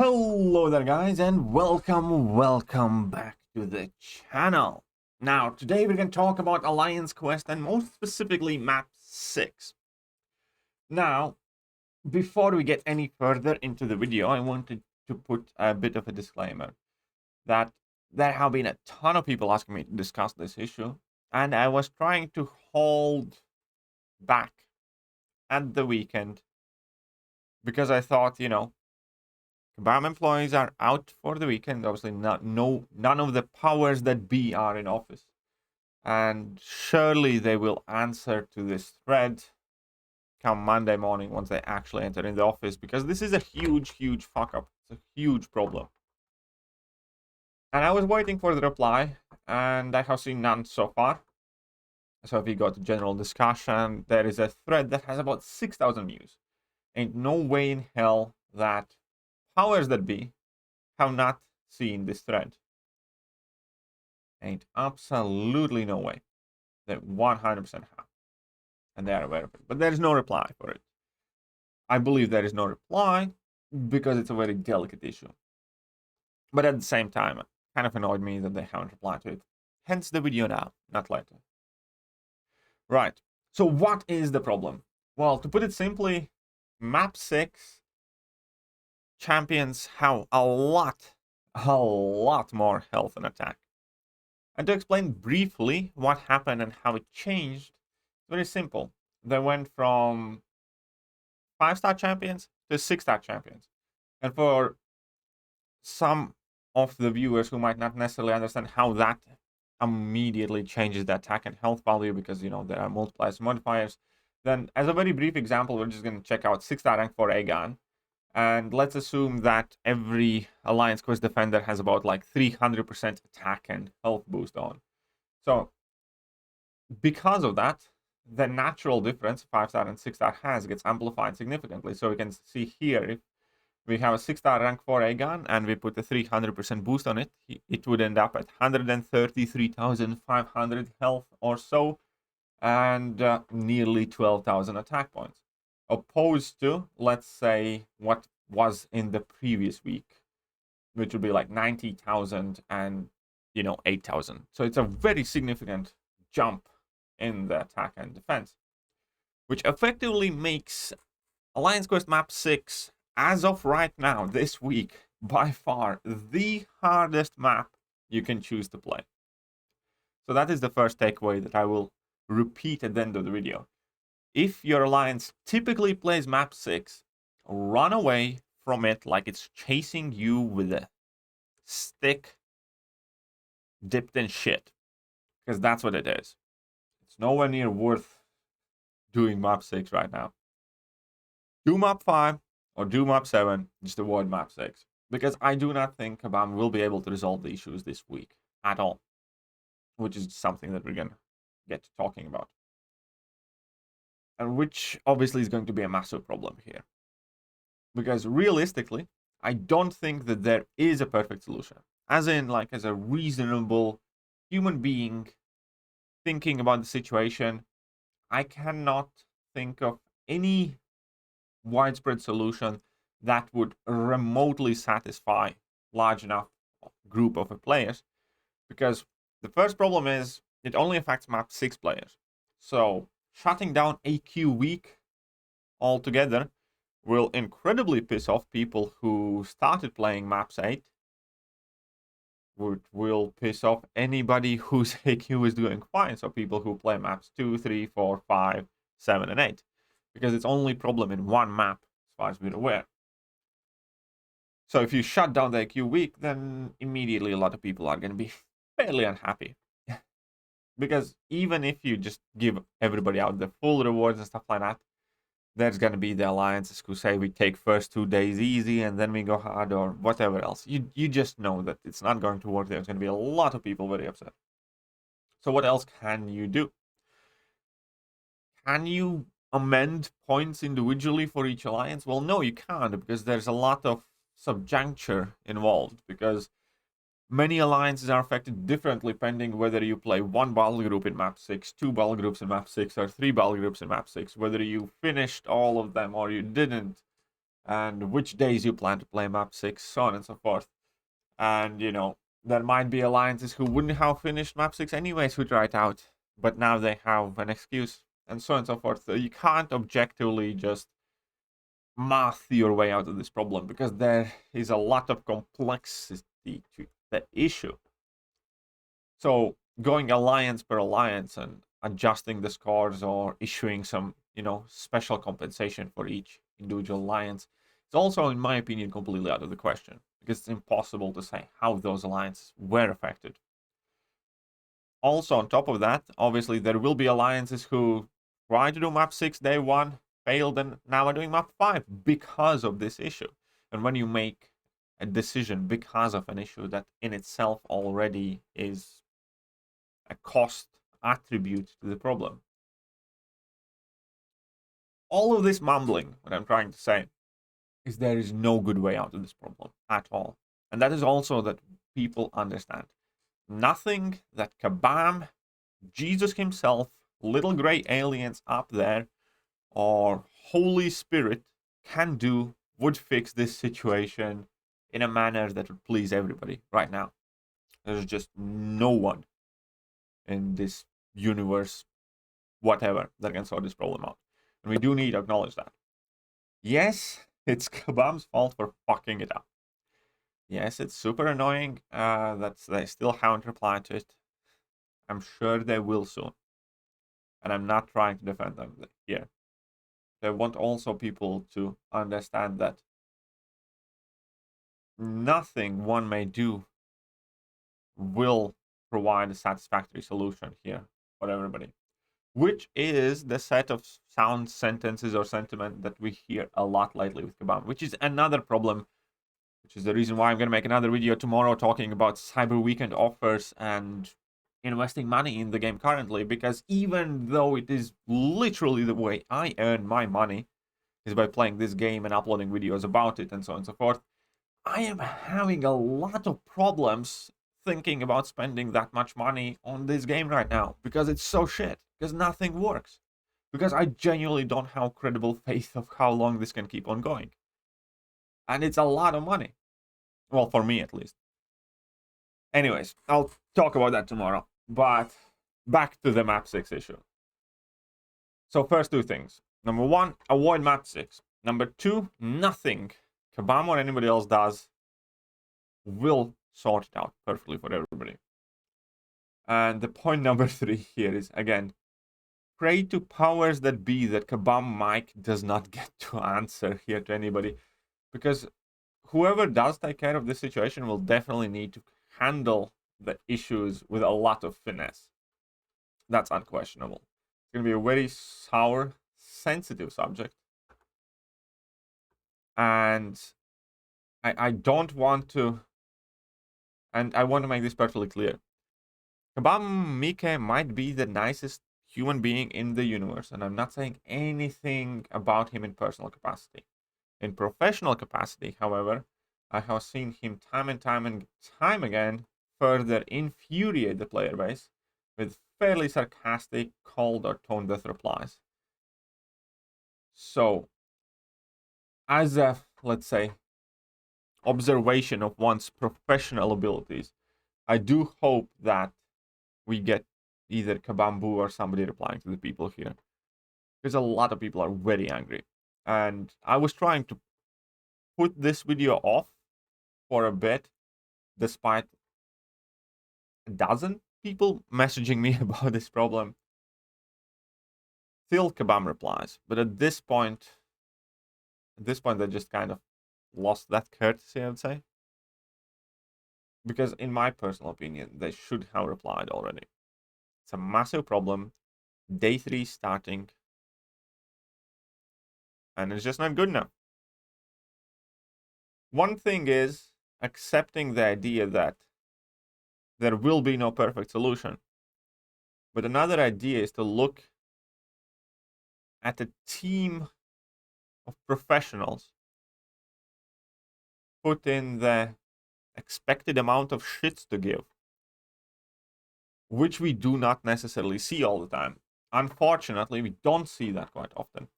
Hello there guys, and welcome back to the channel. Now today we're going to talk about Alliance Quest and most specifically map 6. Now before we get any further into the video, I wanted to put a bit of a disclaimer that there have been a ton of people asking me to discuss this issue, and I was trying to hold back at the weekend because I thought, BAM employees are out for the weekend. Obviously, none of the powers that be are in office, and surely they will answer to this thread come Monday morning once they actually enter in the office, because this is a huge fuck up. It's a huge problem. And I was waiting for the reply, and I have seen none so far. So if you go to general discussion, there is a thread that has about 6,000 views. Ain't no way in hell that powers that be have not seen this thread. Ain't absolutely no way. They 100% have. And they are aware of it. But there is no reply for it. I believe there is no reply because it's a very delicate issue. But at the same time, it kind of annoyed me that they haven't replied to it. Hence the video now, not later. Right. So what is the problem? Well, to put it simply, map 6 champions have a lot more health and attack. And to explain briefly what happened and how it changed, it's very simple. They went from 5-star champions to 6-star champions. And for some of the viewers who might not necessarily understand how that immediately changes the attack and health value, because there are multipliers modifiers, then as a very brief example, we're just going to check out 6-star rank for Aegon. And let's assume that every Alliance Quest defender has about like 300% attack and health boost on. So because of that, the natural difference 5-star and 6-star has gets amplified significantly. So we can see here, if we have a 6-star rank for Aegon and we put a 300% boost on it, it would end up at 133,500 health or so, and nearly 12,000 attack points. Opposed to, let's say, what was in the previous week, which would be like 90,000 and 8,000. So it's a very significant jump in the attack and defense, which effectively makes Alliance Quest map 6, as of right now, this week, by far the hardest map you can choose to play. So that is the first takeaway that I will repeat at the end of the video. If your alliance typically plays map 6, run away from it like it's chasing you with a stick dipped in shit, because that's what it is. It's nowhere near worth doing map 6 right now. Do map 5 or do map 7, just avoid map 6, because I do not think Kabam will be able to resolve the issues this week at all, which is something that we're going to get to talking about. And which obviously is going to be a massive problem here. Because realistically, I don't think that there is a perfect solution. As in, like, as a reasonable human being thinking about the situation, I cannot think of any widespread solution that would remotely satisfy large enough group of players. Because the first problem is, it only affects map 6 players. So shutting down AQ week altogether will incredibly piss off people who started playing maps 8. Which will piss off anybody whose AQ is doing fine. So people who play maps 2, 3, 4, 5, 7, and 8. Because it's only problem in one map, as far as we're aware. So if you shut down the AQ week, then immediately a lot of people are going to be fairly unhappy. Because even if you just give everybody out the full rewards and stuff like that, there's going to be the alliances who say we take first 2 days easy and then we go hard, or whatever else. You just know that it's not going to work. There's going to be a lot of people very upset. So what else can you do? Can you amend points individually for each alliance? Well, no, you can't, because there's a lot of subjuncture involved, because many alliances are affected differently depending whether you play 1 battle group in map 6, 2 battle groups in map 6, or 3 battle groups in map 6, whether you finished all of them or you didn't. and which days you plan to play map 6, so on and so forth. And, you know, there might be alliances who wouldn't have finished map 6 anyways who try it out, but now they have an excuse, and so on and so forth. So you can't objectively just math your way out of this problem, because there is a lot of complexity to the issue. So going alliance per alliance and adjusting the scores or issuing some, you know, special compensation for each individual alliance, it's also, in my opinion, completely out of the question, because it's impossible to say how those alliances were affected. Also, on top of that, obviously, there will be alliances who try to do map 6 day 1, failed, and now are doing map 5 because of this issue. And when you make a decision because of an issue that in itself already is a cost attribute to the problem. All of this mumbling, what I'm trying to say, is there is no good way out of this problem at all. And that is also that people understand. Nothing that Kabam, Jesus himself, little gray aliens up there, or Holy Spirit can do would fix this situation in a manner that would please everybody right now. There's just no one in this universe, whatever, that can sort this problem out. And we do need to acknowledge that. Yes, it's Kabam's fault for fucking it up. Yes, it's super annoying that they still haven't replied to it. I'm sure they will soon. And I'm not trying to defend them here. I want also people to understand that nothing one may do will provide a satisfactory solution here for everybody, which is the set of sound sentences or sentiment that we hear a lot lately with Kabam, which is another problem, which is the reason why I'm going to make another video tomorrow talking about Cyber Weekend offers and investing money in the game currently, because even though it is literally the way I earn my money is by playing this game and uploading videos about it and so on and so forth, I am having a lot of problems thinking about spending that much money on this game right now, because it's so shit, because nothing works, because I genuinely don't have credible faith of how long this can keep on going. And it's a lot of money. Well, for me at least. Anyways, I'll talk about that tomorrow. But back to the map 6 issue. So first two things. Number 1, avoid map 6. Number 2, nothing Kabam or anybody else does will sort it out perfectly for everybody. And the point number 3 here is, again, pray to powers that be that Kabam Mike does not get to answer here to anybody, because whoever does take care of this situation will definitely need to handle the issues with a lot of finesse. That's unquestionable. It's going to be a very sour, sensitive subject. And I don't want to, and I want to make this perfectly clear. Kabam Mike might be the nicest human being in the universe, and I'm not saying anything about him in personal capacity. In professional capacity, however, I have seen him time and time again further infuriate the player base with fairly sarcastic, cold, or tone-deaf replies. So, as a, let's say, observation of one's professional abilities, I do hope that we get either Kabambu or somebody replying to the people here, because a lot of people are very angry. And I was trying to put this video off for a bit, despite a dozen people messaging me about this problem. Still Kabam replies, but at this point they just kind of lost that courtesy, I would say. Because in my personal opinion, they should have replied already. It's a massive problem. Day 3 starting. And it's just not good enough. One thing is accepting the idea that there will be no perfect solution. But another idea is to look at a team of professionals, put in the expected amount of shits to give, which we do not necessarily see all the time. Unfortunately, we don't see that quite often.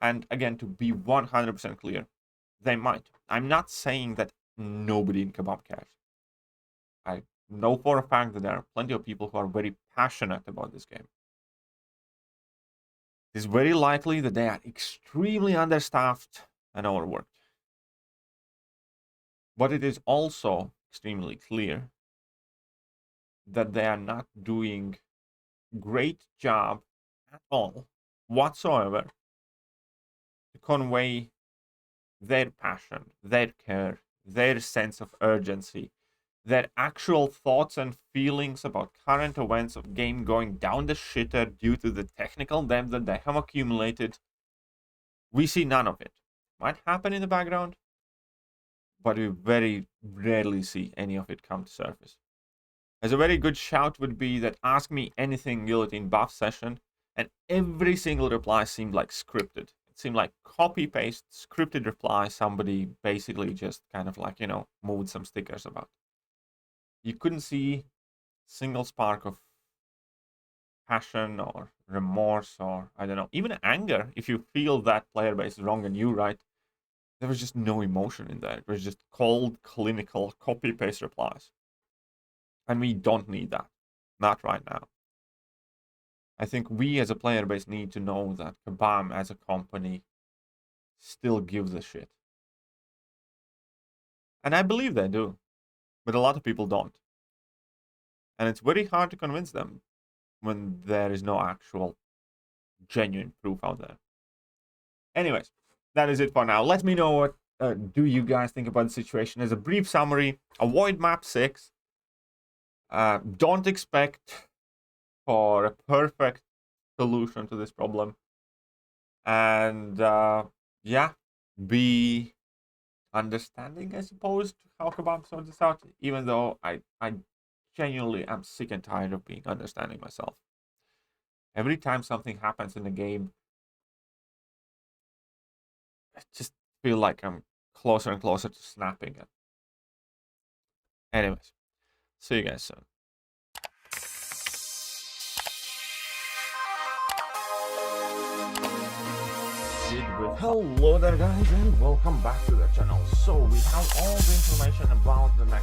And again, to be 100% clear, They might. I'm not saying that nobody in kebab cares. I know for a fact that there are plenty of people who are very passionate about this game. It's very likely that they are extremely understaffed and overworked. But it is also extremely clear that they are not doing great job at all whatsoever to convey their passion, their care, their sense of urgency, their actual thoughts and feelings about current events of game going down the shitter due to the technical debt that they have accumulated. We see none of it. Might happen in the background, but we very rarely see any of it come to surface. As a very good shout would be that ask me anything guillotine buff session, and every single reply seemed like scripted. It seemed like copy-paste, scripted reply, somebody basically just kind of like, moved some stickers about. You couldn't see single spark of passion or remorse or, I don't know, even anger. If you feel that player base is wrong and you right, there was just no emotion in there. It was just cold, clinical, copy-paste replies. And we don't need that. Not right now. I think we as a player base need to know that Kabam as a company still gives a shit. And I believe they do. But a lot of people don't. And it's very hard to convince them when there is no actual genuine proof out there. Anyways, that is it for now. Let me know what do you guys think about the situation. As a brief summary, avoid map 6. Don't expect for a perfect solution to this problem. And yeah, be understanding, I suppose, to how Kabam sorts this out, even though I genuinely am sick and tired of being understanding myself. Every time something happens in the game, I just feel like I'm closer and closer to snapping it. Anyways, see you guys soon. Hello there guys, and welcome back to the channel. So we have all the information about the next